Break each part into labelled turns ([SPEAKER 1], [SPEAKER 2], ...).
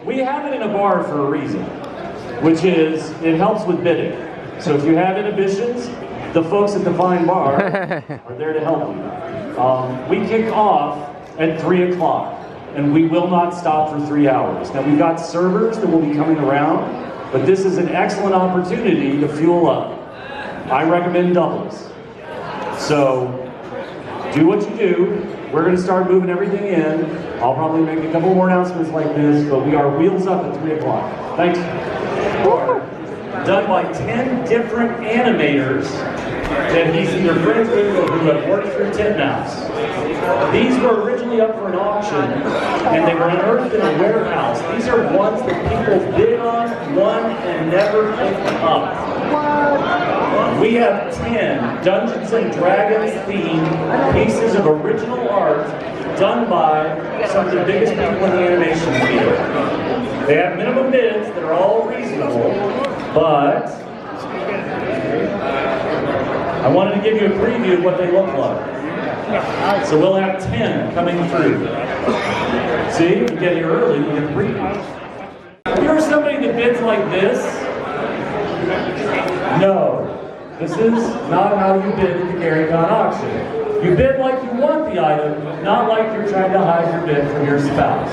[SPEAKER 1] we have it in a bar for a reason, which is it helps with bidding. So if you have inhibitions, the folks at the Vine Bar are there to help you. We kick off at 3 o'clock, and we will not stop for 3 hours. Now we've got servers that will be coming around, but this is an excellent opportunity to fuel up. I recommend doubles. So do what you do. We're going to start moving everything in. I'll probably make a couple more announcements like this, but we are wheels up at 3 o'clock. Thanks. Done by 10 different animators that he's either friends with or who have worked through Titmouse. These were originally up for an auction, and they were unearthed in a warehouse. These are ones that people bid on, won, and never picked up. We have 10 Dungeons and Dragons themed pieces of original art done by some of the biggest people in the animation field. They have minimum bids that are all reasonable, but I wanted to give you a preview of what they look like. So we'll have 10 coming through. See, if you get here early, you get a preview. If you're somebody that bids like this, no, this is not how you bid at the GaryCon auction. You bid like you want the item, not like you're trying to hide your bid from your spouse.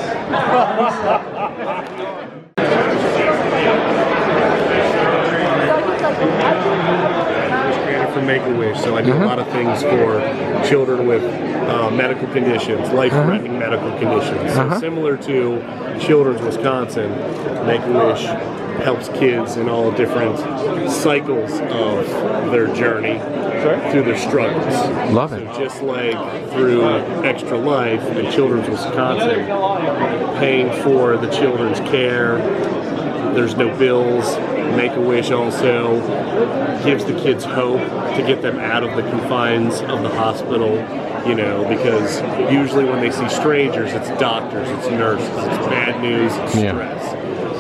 [SPEAKER 2] For Make-A-Wish, so I do a lot of things for children with medical conditions, life-threatening medical conditions. So similar to Children's Wisconsin, Make-A-Wish helps kids in all different cycles of their journey through their struggles.
[SPEAKER 3] Love it.
[SPEAKER 2] So just like through Extra Life and Children's Wisconsin, paying for the children's care, there's no bills. Make-A-Wish also gives the kids hope to get them out of the confines of the hospital, you know, because usually when they see strangers, it's doctors, it's nurses, it's bad news, it's stress.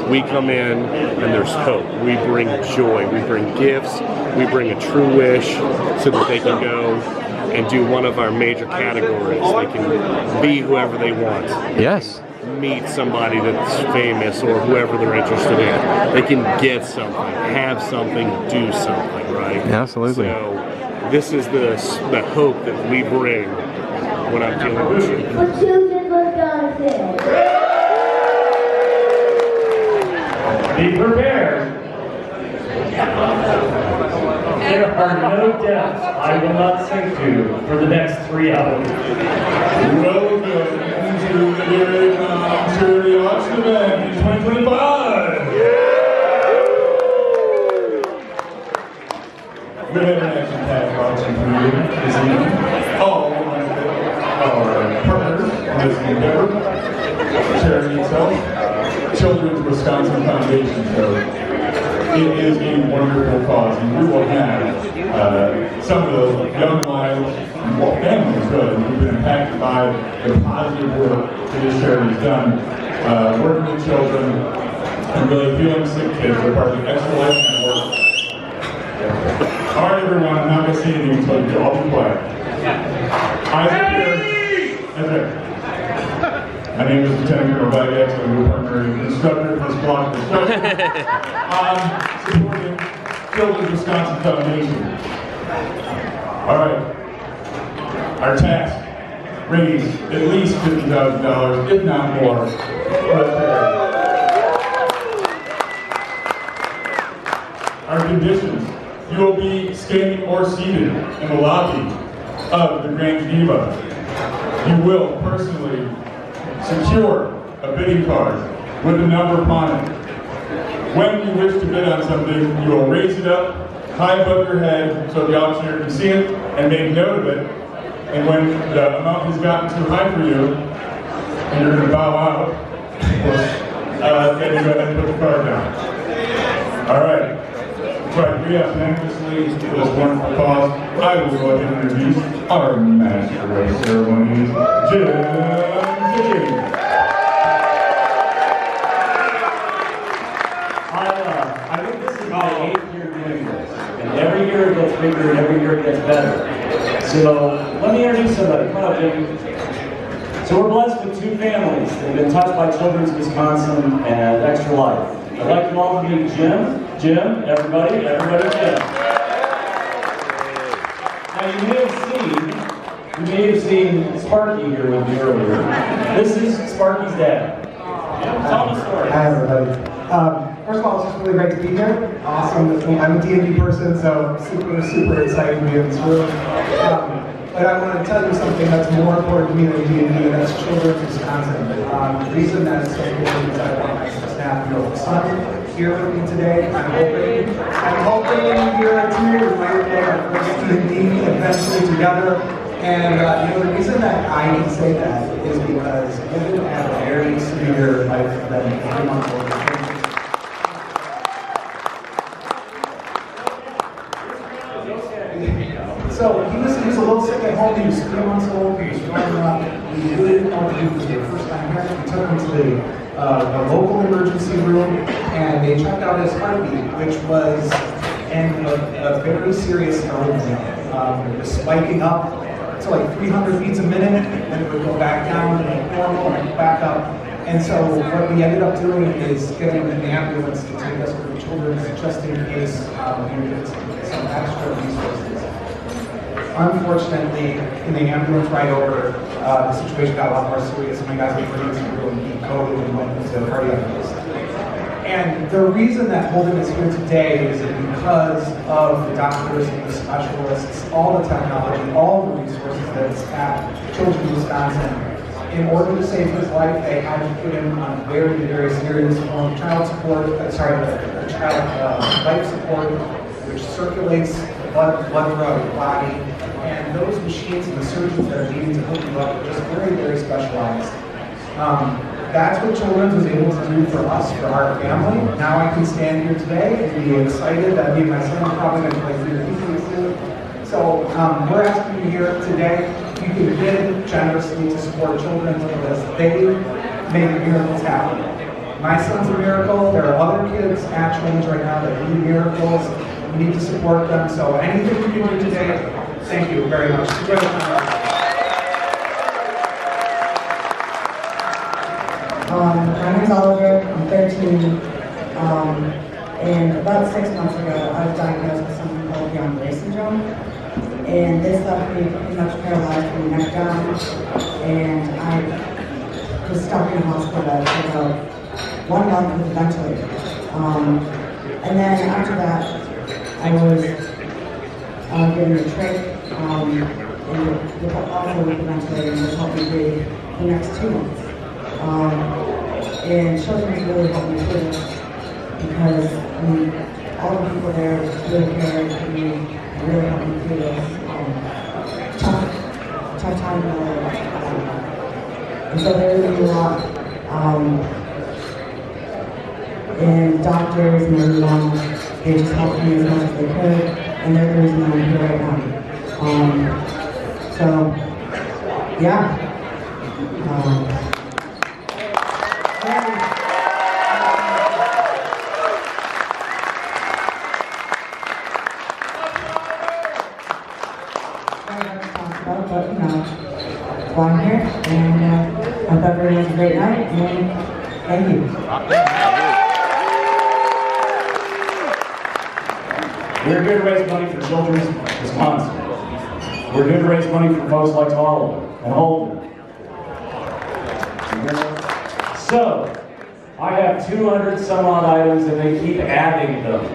[SPEAKER 2] We come in and there's hope. We bring joy, we bring gifts, we bring a true wish so that they can go and do one of our major categories. They can be whoever they want.
[SPEAKER 3] Yes.
[SPEAKER 2] Meet somebody that's famous or whoever they're interested in. They can get something, have something, do something, right?
[SPEAKER 3] Absolutely.
[SPEAKER 2] So this is the hope that we bring when I'm dealing with children.
[SPEAKER 4] For Children's Wisconsin.
[SPEAKER 1] Be prepared. There are no depths I will not sink to for the next 3 hours.
[SPEAKER 5] Welcome to the GaryCon Charity Auction Event in 2025. We have an action-packed auction for you this evening. All of our partners in this endeavor, charity itself, Children's Wisconsin Foundation. So it is a wonderful cause, and we will have some of the young lives, well, families really, who've been impacted by the positive work that this charity has done, working with children and really feeling sick kids. They're part of the Extra Life Network. All right, everyone, I'm not going to say anything until you all be quiet. Eyes up here. That's right. My name is Lieutenant Colonel Baggax. I'm a partner instructor for this block of instruction. Supporting Children's Wisconsin Foundation. All right. Our task, raise at least $50,000, if not more, for the charity. Our conditions, you will be standing or seated in the lobby of the Grand Geneva. You will personally secure a bidding card with a number upon it. When you wish to bid on something, you will raise it up high above your head so the auctioneer can see it and make note of it. And when the amount has gotten too high for you, and you're going to bow out, then you go ahead and put the card down. All right. Right, we have unanimously for this wonderful cause. I will go ahead and introduce our master of ceremonies, Jim.
[SPEAKER 1] I think this is my 8th year doing this, and every year it gets bigger and every year it gets better. So let me introduce somebody. Come on up, Jim. So we're blessed with two families that have been touched by Children's Wisconsin and Extra Life. I'd like you all to meet Jim, everybody, Jim. Now you may have seen Sparky here with me earlier. This is Sparky's dad. Tell the story.
[SPEAKER 3] Hi everybody. First of all, it's just really great to be here. Awesome. I'm a D&D person, so super excited to be in this room. But I want to tell you something that's more important to me than D&D, and that's Children's Wisconsin. The reason that it's so important is that I want my staff to know the son here with me today. I'm hoping you're here too. We might get our first D&D eventually together. And the reason that I can say that is because women have a very severe life than anyone else. So he was a little sick at home. He was 3 months old. He was growing up. We really didn't know what to do for the first time here. We took him to the local emergency room, and they checked out his heartbeat, which was a very serious arrhythmia. It was spiking up to like 300 beats a minute, and it would go back down to like normal and back up. And so what we ended up doing is getting an ambulance to take us to the children's just in case we needed some extra resources. Unfortunately, in the ambulance ride over, the situation got a lot more serious, and my guys were bringing some really deep COVID and went into the cardiac arrest. And the reason that Holden is here today is because of the doctors and the specialists, all the technology, all the resources that's at Children's Wisconsin. In order to save his life, they had to put him on very serious form of child support, life support, which circulates the blood throughout your body. And those machines and the surgeons that are needed to hook you up are just very specialized. That's what Children's was able to do for us, for our family. Now I can stand here today and be excited that me and my son are probably going to play here soon. So we're asking you here today, you can give generously to support Children's because they make miracles happen. My son's a miracle. There are other kids at Children's right now that need miracles. We need to support them. So anything we can do today, thank you very much.
[SPEAKER 6] My name's Oliver, I'm 13, and about 6 months ago I was diagnosed with something called Guillain-Barré syndrome, and this left me pretty much paralyzed from the neck down, and I was stuck in the hospital for about 1 month with a ventilator. And then after that I was given a trach, and also with the ventilator, and it helped me breathe the next 2 months. And Children's really helped me through this because all the people there really cared for me and really helped me through this tough time in my life. And so they really do a lot. And doctors and everyone, they just helped me as much as they could, and they're the reason I'm here right now. So, yeah. But why I'm here, and I hope everyone has a great night, and thank you.
[SPEAKER 1] We're here to raise money for Children's Wisconsin. We're here to raise money for folks like Oliver and Holden. So, I have 200 some odd items and they keep adding them.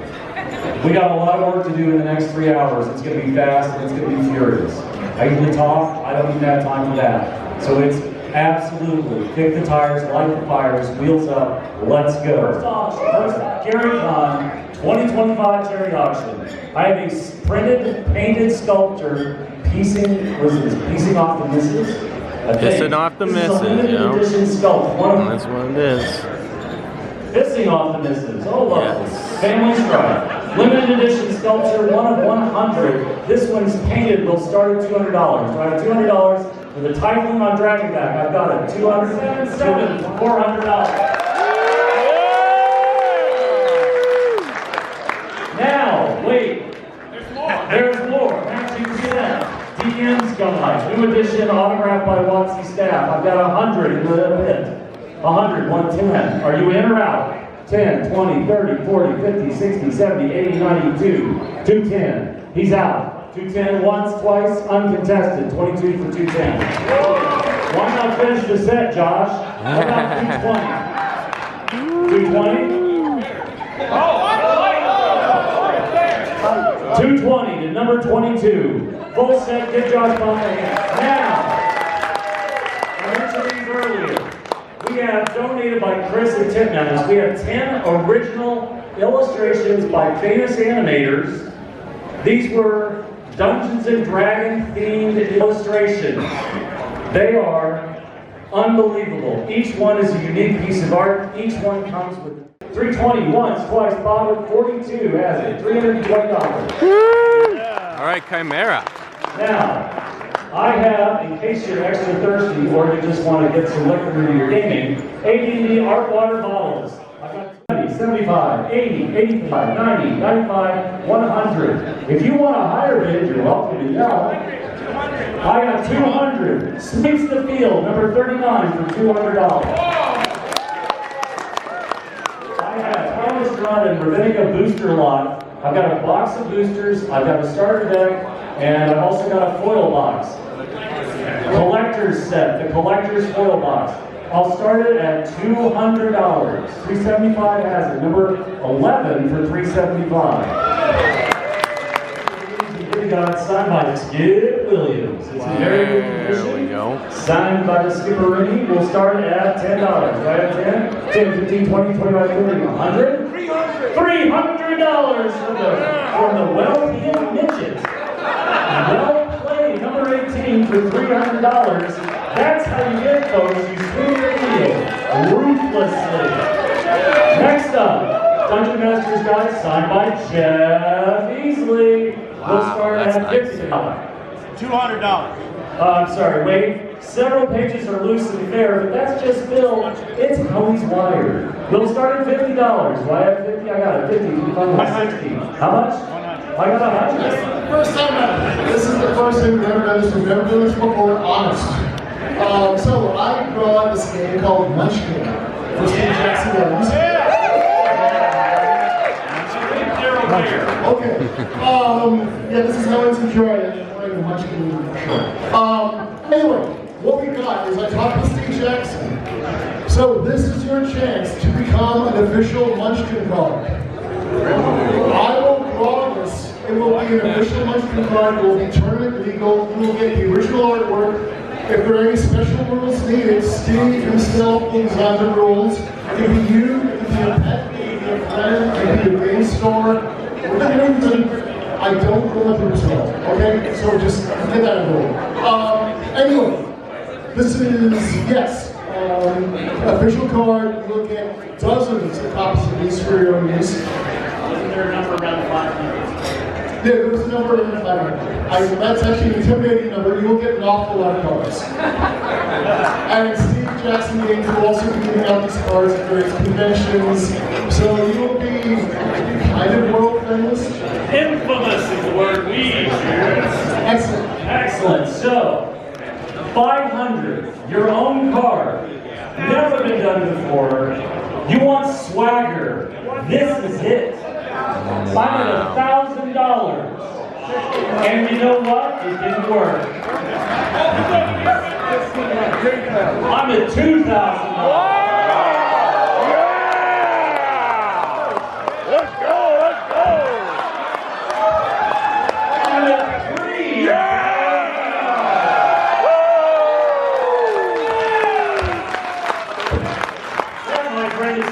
[SPEAKER 1] We got a lot of work to do in the next 3 hours. It's going to be fast and it's going to be furious. I usually talk, I don't even have time for that. So it's absolutely kick the tires, light the fires, wheels up, let's go. First GaryCon 2025 charity auction. I have a printed, painted sculpture piecing off the misses.
[SPEAKER 7] Pissing off the misses,
[SPEAKER 1] yeah.
[SPEAKER 7] That's what it is.
[SPEAKER 1] Pissing off the misses. Oh, lovely.
[SPEAKER 7] Yes.
[SPEAKER 1] Family Strike. Limited edition sculpture, 1 of 100. This one's painted, will start at $200. So I have $200 for the Typhoon on Dragonback. I've got it. $400. Now, wait. There's more. Actually, see that. DM's coming. New edition. edition autographed by Watsy staff. I've got 100 in the pit. 100, 110. Are you in or out? 10, 20, 30, 40, 50, 60, 70, 80, 92. 210. He's out. 210 once, twice, uncontested. 22 for 210. Why not finish the set, Josh? How about 220? 220 to number 22. Full set, give Josh Bond a hand. Now, I mentioned these earlier. We have donated by Chris and Titmouse. We have 10 original illustrations by famous animators. These were Dungeons and Dragons themed illustrations. They are unbelievable. Each one is a unique piece of art. Each one comes with 320 once, twice, Bob 42 has it. $320.
[SPEAKER 7] All right, Chimera.
[SPEAKER 1] Now, I have, in case you're extra thirsty or you just want to get some liquor into your gaming, AD&D art water bottles. I've got 70, 75, 80, 85, 90, 95, 100. If you want a higher bid, you're welcome to yell. I got 200. Sweeps the Field, number 39 for $200. I have Thomas Run and Ravinica Booster Lot. I've got a box of boosters, I've got a starter deck, and I've also got a foil box. Collector's set, the collector's foil box. I'll start it at $200. 375 has it. Number 11 for $375. We got signed by Skip Williams. It's a very good
[SPEAKER 7] There we
[SPEAKER 1] condition.
[SPEAKER 7] go.
[SPEAKER 1] Signed by the Skipperini. We'll start at $10. Right at 10? 10, 15, 20, 25, 30, 100? $300 for the well-paid midget. Well played, number 18 for $300. That's how you get, folks. You spin your wheel ruthlessly. Next up, Dungeon Master's Guide, signed by Jeff Easley. We'll start at $50.
[SPEAKER 5] $200.
[SPEAKER 1] I'm sorry, wait. Several pages are loose and fair, but that's just Bill. It's how he's wired. We'll start at $50. Why at 50? I got it. 50. You find my 60. How much? I got 100.
[SPEAKER 5] First time ever. This is the first thing we've ever done this. We've never done this before, honest. So I brought this game called Munchkin. For Steve Jackson Games. Okay. Yeah, this is how it's enjoyed. Playing the Munchkin show. Anyway, what we got is I talked to Steve Jackson. So this is your chance to become an official Munchkin card. I will draw this. It will be an official Munchkin card. It will be tournament legal. You will get the original artwork. If there are any special rules needed, Steve himself will design the rules. It can be you, it can be a pet, it can be a friend, it can be a game store. I don't go up the result, okay? So just get that in order. Anyway, this is, yes, official card. You'll get dozens of copies of these for your own use.
[SPEAKER 1] Isn't there a number around 500?
[SPEAKER 5] Yeah, there's a number in the 500. That's actually an intimidating number. You will get an awful lot of cards. And Steve Jackson Games will also be giving out these cards at various conventions. So you will be kind of world famous.
[SPEAKER 1] Infamous is the word we use.
[SPEAKER 5] Excellent.
[SPEAKER 1] Excellent. So, 500, your own card. Never been done before. You want swagger. This is it. I'm at $1,000. And you know what? It didn't work. I'm at $2,000.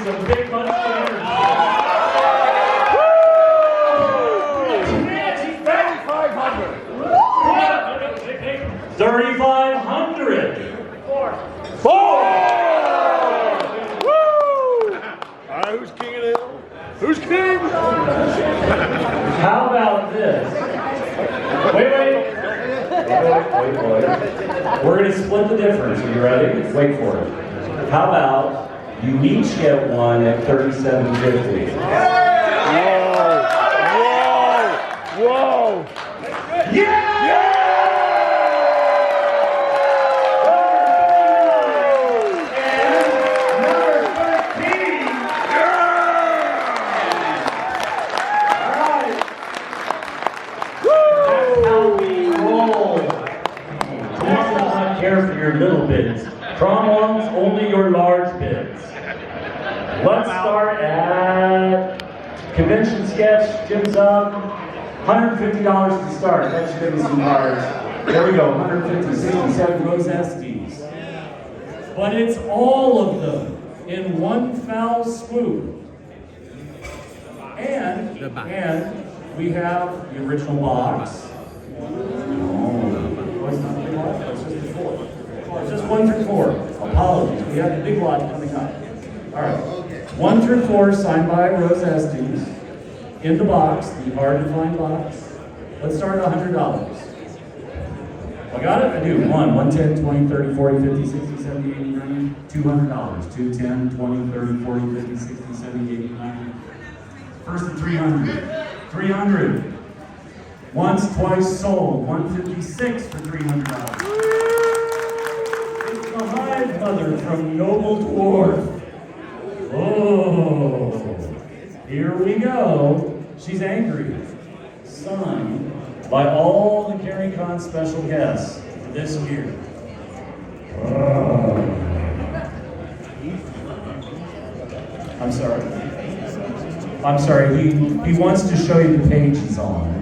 [SPEAKER 1] Some big money for energy. 3,500. Four.
[SPEAKER 2] Who's king of the hill? Who's king?
[SPEAKER 1] How about this? Wait. We're going to split the difference. Are you ready? Wait for it. How about you each get one at $37.50?
[SPEAKER 2] Whoa!
[SPEAKER 1] Yeah! Convention sketch, Jim's up. $150 to start. That should give me some cards. There we go, 150, 67 Rose Estes. But it's all of them in one foul swoop. And we have the original box. It's not the big lot, it's just the 4. It's just 1 through 4. Apologies, we have the big lot coming up. All right, 1 through 4 signed by Rose Estes. In the box, the hard to find box. Let's start at $100. I got it? I do. 1, 110, 20, 30, 40, 50, 60, 70, 80, 90, $200. 210, 20, 30, 40, 50, 60, 70, 80, 90. First at 300. 300. Once, twice sold. 156 for $300. It's the Hive Mother from Noble Dwarf. Oh, here we go. She's angry. Signed by all the GaryCon special guests this year. I'm sorry. I'm sorry, he wants to show you the page he's on.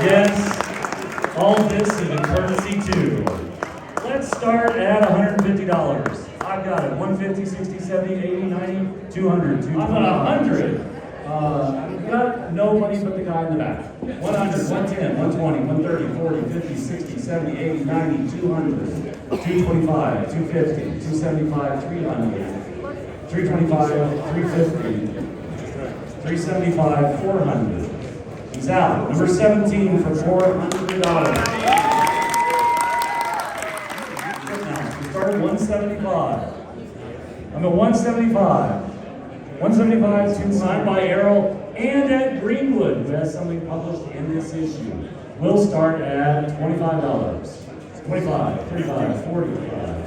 [SPEAKER 1] Yes, all this is a courtesy too. Let's start at $150. I've got it. 150, 60, 70, 80, 90, 200, 200. I'm at 100. I've got nobody but the guy in the back. 100, 110, 120, 130, 40, 50, 60, 70, 80, 90, 200, 225, 250, 275, 300, 325, 350, 375, 400. He's out. Number 17 for $400. Start at 175. I'm at 175. 175 to signed by Errol and at Greenwood, who has something published in this issue. We'll start at $25. 25, 35, 40,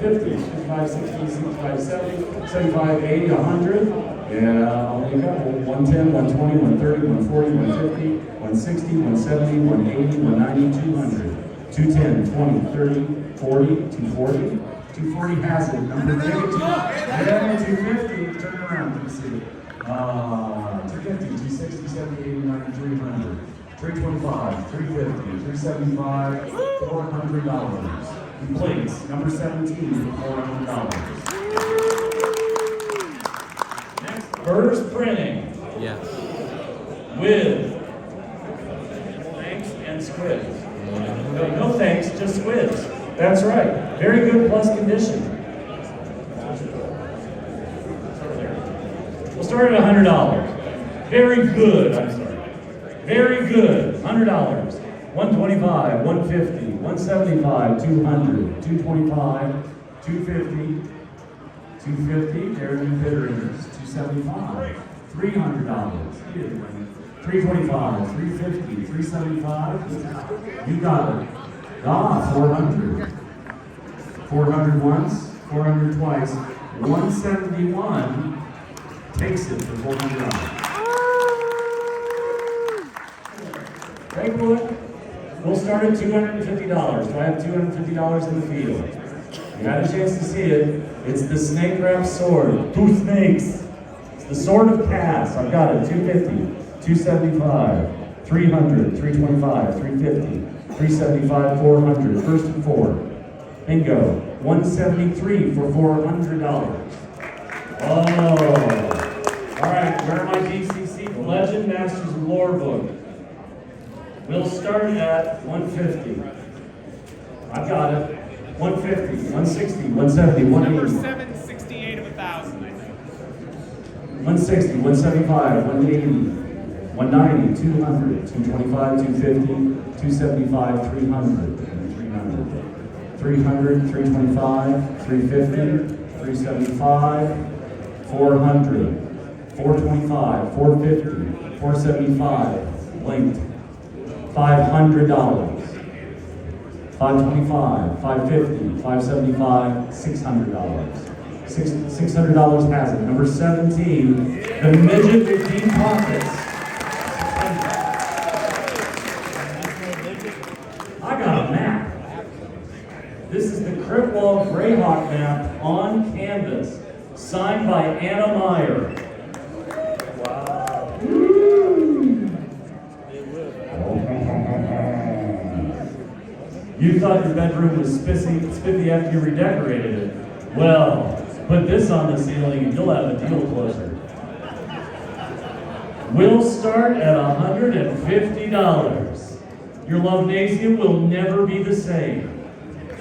[SPEAKER 1] 50, 55, 60, 65, 70, 75, 80, 100. Yeah, only a couple. 110, 120, 130, 140, 150, 160, 170, 180, 190, 200. 210, 20, 30, 40, 240. 240 has it. Number 52. Yeah, 250. Turn around. Let me see. 250, 260, 70, 80, 90, 300. 325, 350, 375, $400. Plates, number 17 for $400. Next, Burst Printing.
[SPEAKER 7] Yes.
[SPEAKER 1] With thanks and squids. No thanks, just squids. That's right. Very good plus condition. We'll start at $100. Very good, I'm sorry. Very good, $100. 125, 150, 175, 200, 225, 250, 250, there's your bidders, 275, $300. 325, 350, 375, you got it. 400. 400 once, 400 twice, 171 takes it for $400. Lakewood, we'll start at $250. Do I have $250 in the field? You had a chance to see it. It's the snake wrap sword. 2 snakes. It's the sword of Cass. I've got it. 250, 275, 300, 325, 350, 375, 400. First and 4. Bingo. 173 for $400. Oh. All right, where are my DCC Legend Masters Lore book? We'll start at 150. I've got it. 150, 160, 170, 180.
[SPEAKER 8] Number 768 of 1,000, I think.
[SPEAKER 1] 160, 175, 180, 190, 200, 225, 250, 275, 300, 300, 325, 350, 375, 400, 425, 450, 475, linked. $500. 525, 550, 575, $600. $600 has it. Number 17, the midget with deep pockets. I got a map. This is the Cripwall Greyhawk map on canvas, signed by Anna Meyer. Wow. You thought your bedroom was spiffy after you redecorated it. Well, put this on the ceiling and you'll have a deal closer. We'll start at $150. Your Lovenasium will never be the same.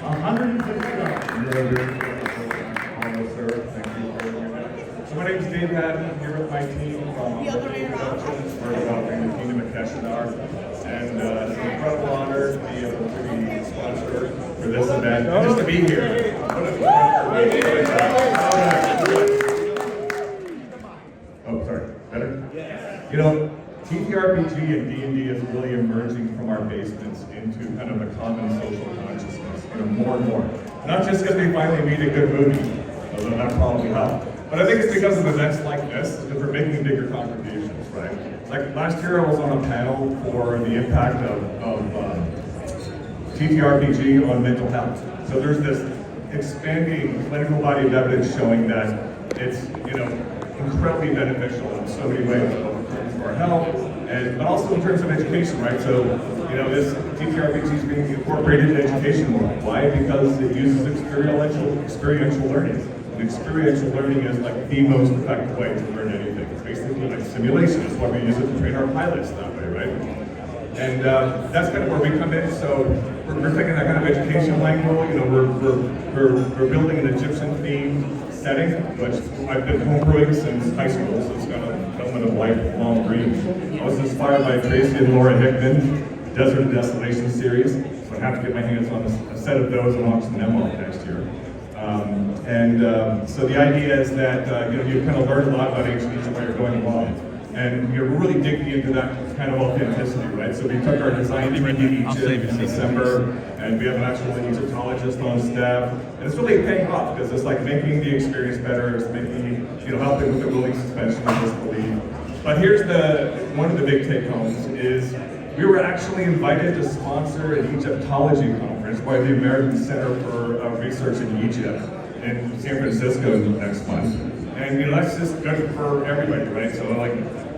[SPEAKER 1] $150.
[SPEAKER 5] So my name is Dave Madden. I'm here with my team from Productions. We're developing the Kingdom of Keshinar. And it's an incredible honor to be able to be sponsor for this event and just to be here. Oh, sorry. Better? You know, TTRPG and D&D is really emerging from our basements into kind of a common social consciousness, more and more. Not just because we finally made a good movie, although that probably helped, but I think it's because of events like this, because we're making bigger contributions, right? Like last year I was on a panel for the impact of TTRPG on mental health. So there's this expanding clinical body of evidence showing that it's, incredibly beneficial in so many ways, both in terms of our health, but also in terms of education, right? So, this TTRPG is being incorporated in education more. Why? Because it uses experiential learning. And experiential learning is like the most effective way to learn anything. It's basically like simulation. That's why we use it to train our pilots that way, right? And that's kind of where we come in. So we're taking that kind of education angle. We're building an Egyptian-themed setting, which I've been homebrewing since high school, so it's kind of element of lifelong dream. I was inspired by Tracy and Laura Hickman, Desert and Desolation series, so I have to get my hands on a set of those and auction them off next year. So the idea is that you kind of learn a lot about ancient Egypt while you're going along. And we're really digging into that kind of authenticity, right? So we took our design team to Egypt in December, and we have an actual Egyptologist on staff. And it's really paying off, because it's like making the experience better, it's making, helping with the rolling suspension of disbelief. But here's one of the big take-homes is we were actually invited to sponsor an Egyptology conference by the American Center for Research in Egypt in San Francisco next month. And that's just good for everybody, right? So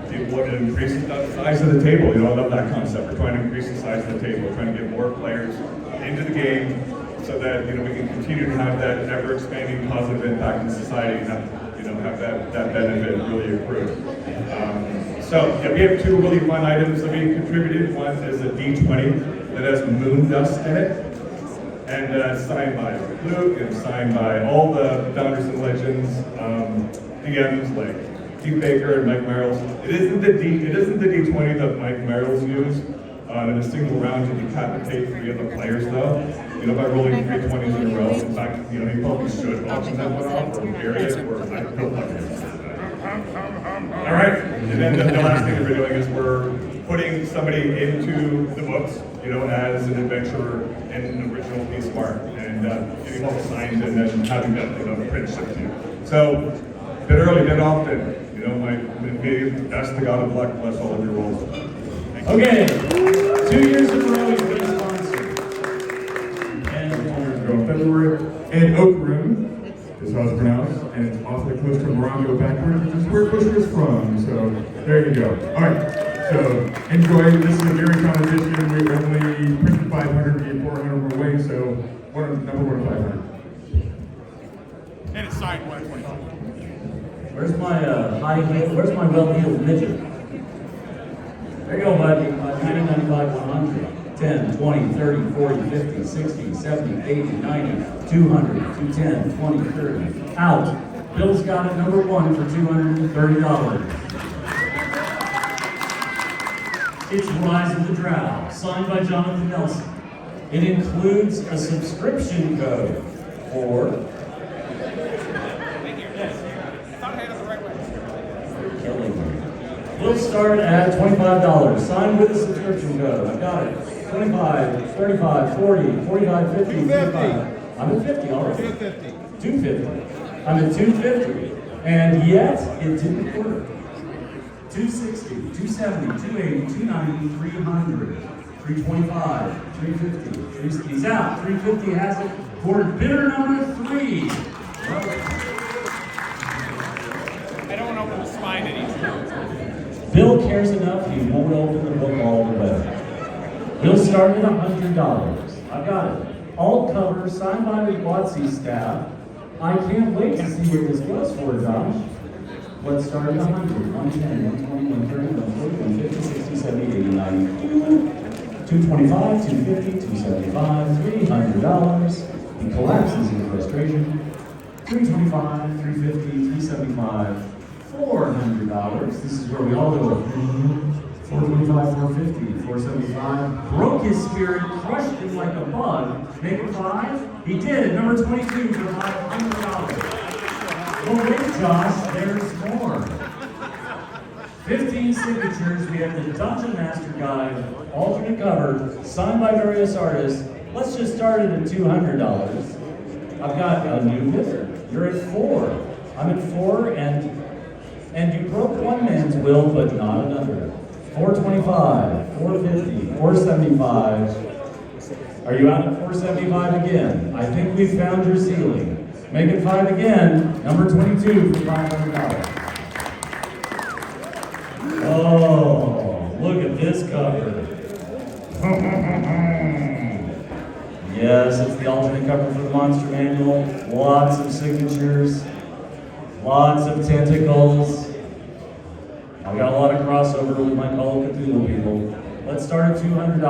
[SPEAKER 5] people are increasing the size of the table. I love that concept. We're trying to increase the size of the table. We're trying to get more players into the game so that we can continue to have that ever-expanding positive impact in society and have that benefit really accrue. We have two really fun items that we contributed. One is a D20 that has moon dust in it. And signed by Luke and signed by all the founders and legends, DMs like Keith Baker and Mike Merrills. It isn't the D20 that Mike Merrills used. In a single round to decapitate 3 other players, though. By rolling 3 20s in a row. In fact, he probably should auction that one off or bury it, or I don't know. All right, and then the last thing that we're doing is we're putting somebody into the books, as an adventurer and an original piece of art, and getting all the signs and then having that, print shipped to you. So, bit early, bit often. May best to God of luck, bless all of your roles.
[SPEAKER 1] Okay, 2 years in a row he's been a sponsor.
[SPEAKER 5] And February, and Oak Room is how it's pronounced, and it's off the coast of Morocco backwards, which is where Bush is from. So there you go. All right. So enjoy. This is a GaryCon edition. We only printed 500, we had 400 more away, so number 1 of 500.
[SPEAKER 8] And it's signed 125.
[SPEAKER 1] Where's my where's my well-heeled midget? There you go, buddy. 90, 95, 100. 10, 20, 30, 40, 50, 60, 70, 80, 90, 200, 210, 20, 30. Out. Bill's got it number 1 for $230. It's Rise of the Drow, signed by Jonathan Nelson. It includes a subscription code for... We'll start at $25. Sign with a subscription code. I've got it. 25, 35, 40, 45, 50, 55. I'm at 50 already. 250. I'm at 250. And yet, it didn't work. 260, 270, 280, 290, 300. 325, 350, he's out, 350 has it for bidder number 3.
[SPEAKER 8] I don't open the spine anymore.
[SPEAKER 1] Bill cares enough, he won't open the book all the way. Bill started at $100. I've got it. All cover, signed by the WotC's staff. I can't wait to see what this goes for, Josh. Let's start at 100, 110, 120, 130, 140, 150, 60, 70, 80, 90, 225, 250, 275, $300. He collapses in frustration. 325, 350, 375, $400. This is where we all go. 425, 450, 475. Broke his spirit, crushed him like a bug. Make it 5. He did. Number 22 for $500. Well, wait, Josh, there's more. 15 signatures. We have the Dungeon Master Guide, alternate cover, signed by various artists. Let's just start it at $200. I've got a new bidder. You're at 4. I'm at 4, and you broke one man's will, but not another. 425, 450, 475. Are you out at 475 again? I think we've found your ceiling. Make it 5 again. Number 22 for $500. Oh, look at this cover. Yes, it's the alternate cover for the Monster Manual. Lots of signatures. Lots of tentacles. I've got a lot of crossover with my Call of Cthulhu people. Let's start at $200.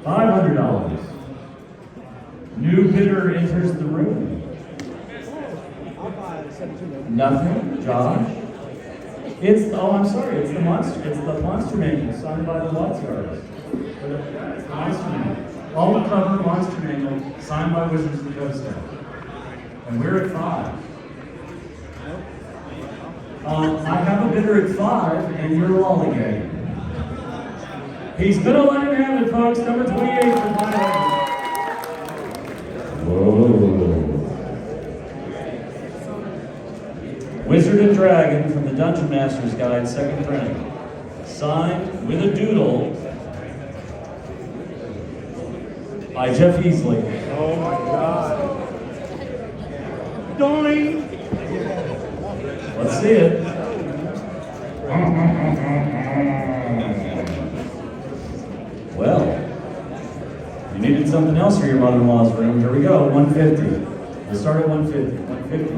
[SPEAKER 1] $500. New bidder enters the room. Nothing, Josh. It's the Monster Manual signed by the WotC artist. It's the Monster Manual. All cover Monster Manual signed by Wizards of the Coast. And we're at 5. I have a bidder at 5, and you're lollygagging. He's gonna let him have it, folks. Number 28 for $500. Whoa. Wizard and Dragon from the Dungeon Master's Guide, 2nd printing. Signed with a doodle by Jeff Easley.
[SPEAKER 2] Oh my God. Doing.
[SPEAKER 1] Let's see it. Well, you needed something else for your mother-in-law's room. Here we go, 150. We'll start at 150, 150,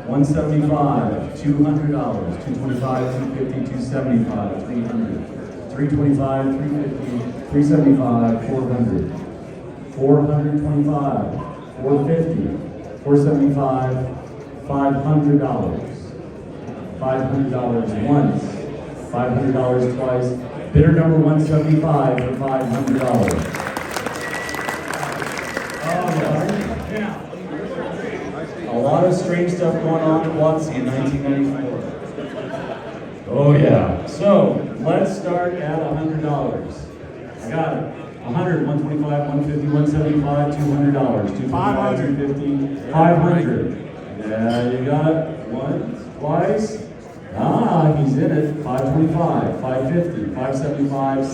[SPEAKER 1] 175, $200, 225, 250, 275, 300, 325, 350, 375, 400, 425, 450, 475, $500. $500 once, $500 twice. Bidder number 175 for $500. Oh, yeah. A lot of strange stuff going on at WotC in 1994. Oh yeah. So let's start at $100. I got it. 100, 125, 150, 175, $200, 225, 250, 500. Yeah, you got it. Once, twice. Ah, he's in it. 525, 550, 575,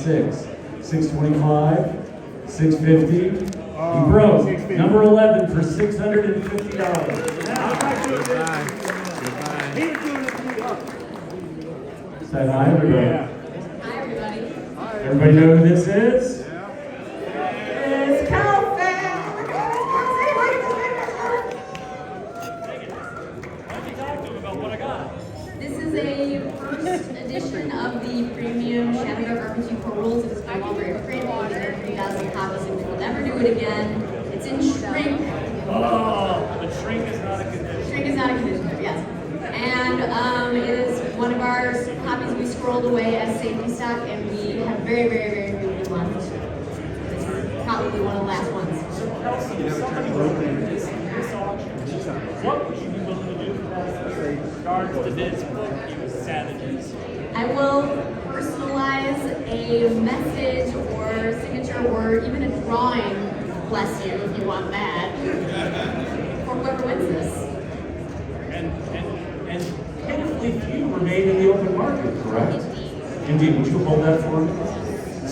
[SPEAKER 1] 625, 650. He broke. Number 11 for $650. Say hi, everybody.
[SPEAKER 9] Hi, everybody.
[SPEAKER 1] Everybody know who this is?
[SPEAKER 6] It's Calvin!
[SPEAKER 9] This is a first edition of the premium Shattered RPG Core Rules. It is no longer in print. It was there 3,000 copies and we will never do it again. It's in shrink.
[SPEAKER 1] Oh, but shrink is not a condition.
[SPEAKER 9] Shrink is not a condition, yes. And it is one of our copies we scrolled away as safety stock, and we have very, very, very few left. It's probably one of the last ones.
[SPEAKER 1] So, Kelsey, if somebody wrote in this auction, what would you be willing to do for that in regards to this book, you savages?
[SPEAKER 9] I will personalize a message or signature or even a drawing, bless you if you want that, for whoever wins this.
[SPEAKER 1] And pitifully few remain in the open market, correct?
[SPEAKER 9] Indeed.
[SPEAKER 1] Indeed. Would you hold that for me?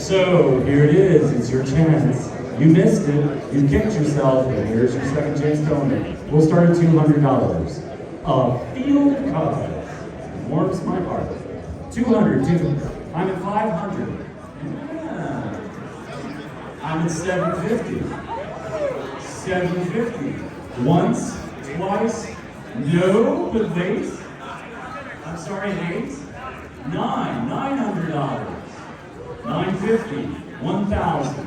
[SPEAKER 1] So here it is, it's your chance. You missed it, you kicked yourself, but here's your second chance to own it. We'll start at $200. A field of cards. Warms my heart. 200, I'm at 500. Yeah. I'm at 750. 750. Once, twice, no, but wait. I'm sorry, eight. $900. 950. 1,000.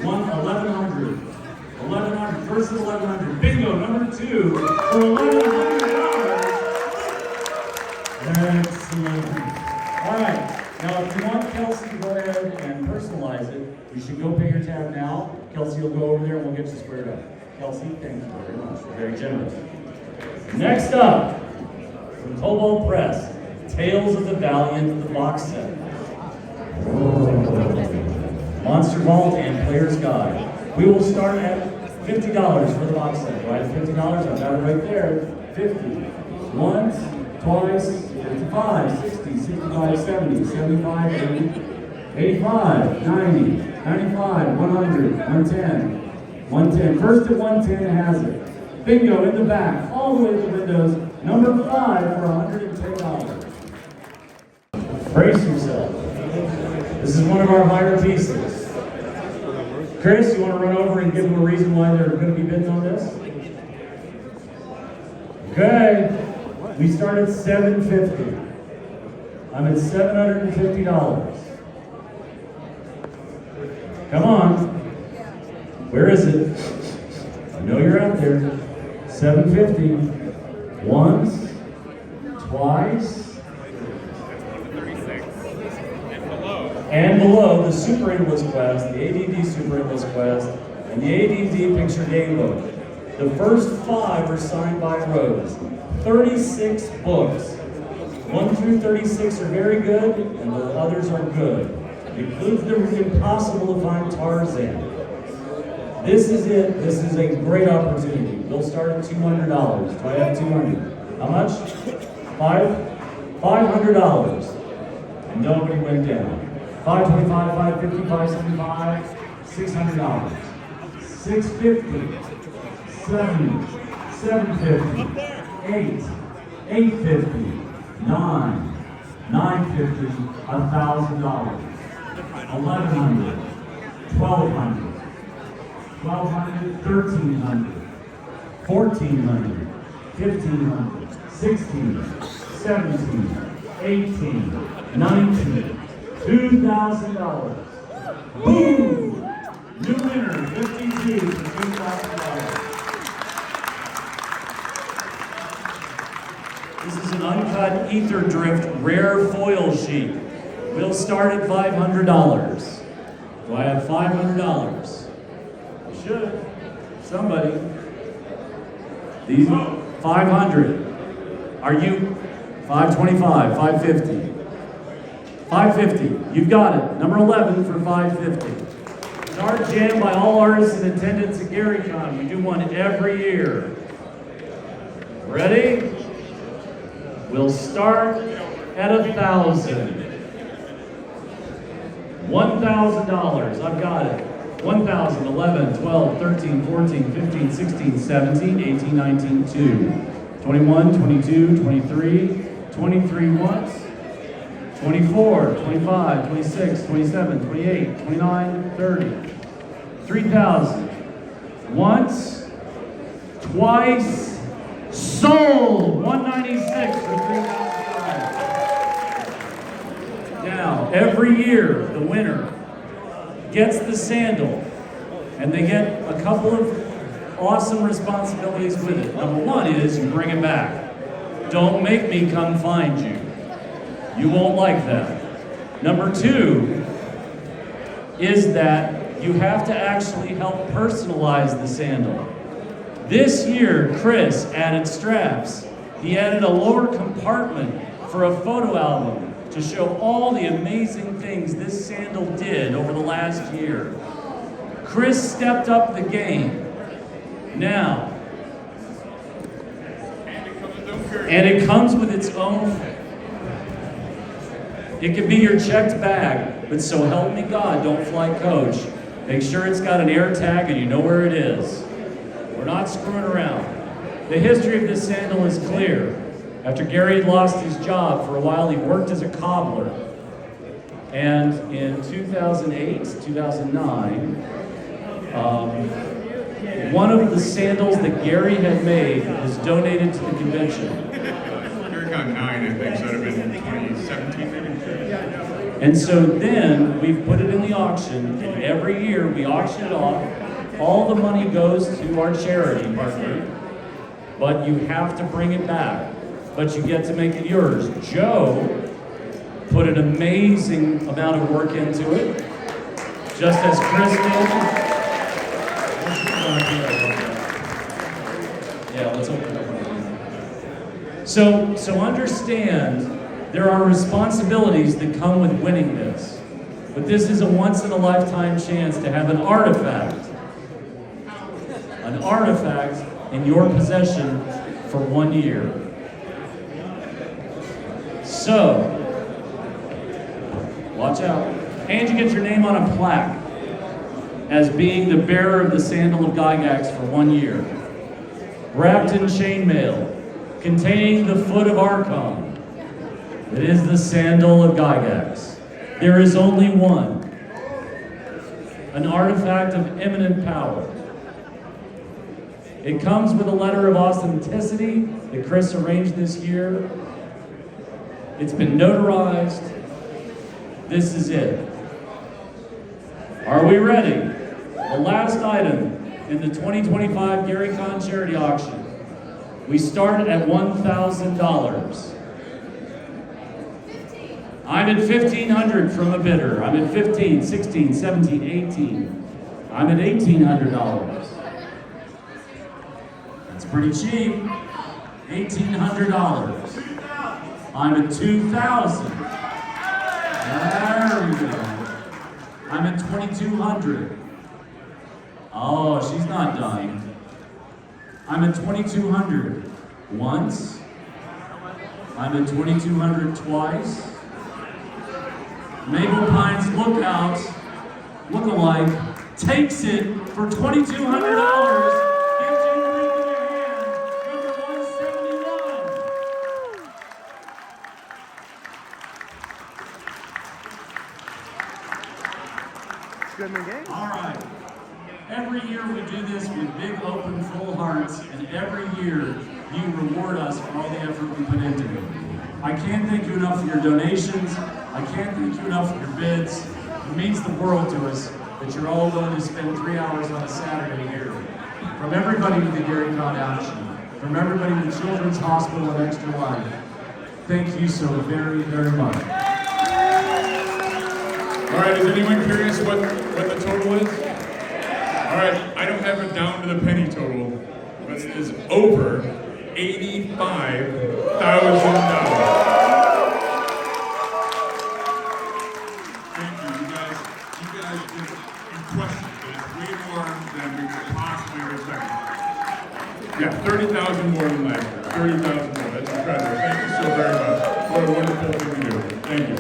[SPEAKER 1] 1,100. 1,100. First is 1,100. Bingo, number 2 for $1,100. Excellent. All right. Now, if you want Kelsey to go ahead and personalize it, you should go pay your tab now. Kelsey will go over there and we'll get you squared up. Kelsey, thank you very much. You're very generous. Next up, from Cobalt Press, Tales of the Valiant, the box set. Monster Vault and Player's Guide. We will start at $50 for the box set. Right at $50, I've got it right there. 50. Once, twice, 55, 60, 65, 70, 75, 80, 85, 90, 95, 100, 110, 110. First at 110 has it. Bingo in the back, all the way to the windows. Number 5 for $110. Brace yourself. This is one of our higher pieces. Chris, you want to run over and give them a reason why they're going to be bidding on this? Okay. We start at $750. I'm at $750. Come on. Where is it? I know you're out there. $750. Once, twice, and below the Super Endless Quest, the ADD Super Endless Quest, and the ADD Picture Game Book. The first 5 are signed by Rose. 36 books. 1 through 36 are very good, and the others are good. It includes the impossible to find Tarzan. This is it. This is a great opportunity. We'll start at $200. Do I have 200? How much? $500. And nobody went down. $525, $550, $575, $600. $650. $70. $750. $8. $850. $9. $950. $1,000. $1,100. $1,200. $1,200. $1,300. $1,400. $1,500. $1,600. $17. $18. $19. $2,000. Boom! New winner, 52 for $2,000. This is an uncut ether drift rare foil sheet. We'll start at $500. Do I have $500? I should. Somebody. These 500. Are you 525, 550? 550. You've got it. Number 11 for 550. Card jam by all artists in attendance at GaryCon. We do one every year. Ready? We'll start at $1,000. $1,000. I've got it. 1,000, 11, 12, 13, 14, 15, 16, 17, 18, 19, 2. 21, 22, 23, 23 once. 24, 25, 26, 27, 28, 29, 30. 3,000. Once, twice, sold. 196 for $3,000. Now, every year, the winner gets the sandal, and they get a couple of awesome responsibilities with it. Number 1 is you bring it back. Don't make me come find you. You won't like that. Number 2 is that you have to actually help personalize the sandal. This year, Chris added straps. He added a lower compartment for a photo album to show all the amazing things this sandal did over the last year. Chris stepped up the game. Now, and it comes with its own. It could be your checked bag. but so help me God, don't fly coach. Make sure it's got an air tag and you know where it is. We're not screwing around. The history of this sandal is clear. After Gary had lost his job for a while, he worked as a cobbler. And in 2008, 2009, one of the sandals that Gary had made was donated to the convention.
[SPEAKER 5] GaryCon 9, I think, so that would have been 2017 maybe?
[SPEAKER 1] And so then we've put it in the auction, and every year we auction it off. All the money goes to our charity partner, but you have to bring it back. But you get to make it yours. Joe put an amazing amount of work into it, just as Chris did. Yeah, let's open it up. So understand, there are responsibilities that come with winning this. But this is a once-in-a-lifetime chance to have an artifact in your possession for 1 year. So, watch out. And you get your name on a plaque as being the bearer of the sandal of Gygax for 1 year. Wrapped in chainmail, containing the foot of Archon. It is the sandal of Gygax. There is only one. An artifact of eminent power. It comes with a letter of authenticity that Chris arranged this year. It's been notarized. This is it. Are we ready? The last item in the 2025 GaryCon charity auction. We start at $1,000. I'm at $1,500 from a bidder. I'm at $15, $16, $17, $18. I'm at $1,800. That's pretty cheap. $1,800. I'm at $2,000. There we go. I'm at $2,200. Oh, she's not done. I'm at $2,200 once. I'm at $2,200 twice. Maple Pines look-alike, takes it for $2,200. All right. Every year we do this with big, open, full hearts, and every year you reward us for all the effort we put into it. I can't thank you enough for your donations. I can't thank you enough for your bids. It means the world to us that you're all willing to spend 3 hours on a Saturday here. From everybody with the GaryCon Action, from everybody with Children's Hospital and Extra Life, thank you so very, very much.
[SPEAKER 5] All right, is anyone curious what the total is? All right, I don't have it down to the penny total, but it is over $85,000. Thank you, you guys did impressive. It's way more than we could possibly expect. Yeah, 30,000 more than last year. 30,000 more, that's incredible. Thank you so very much. What a wonderful thing to do. Thank you.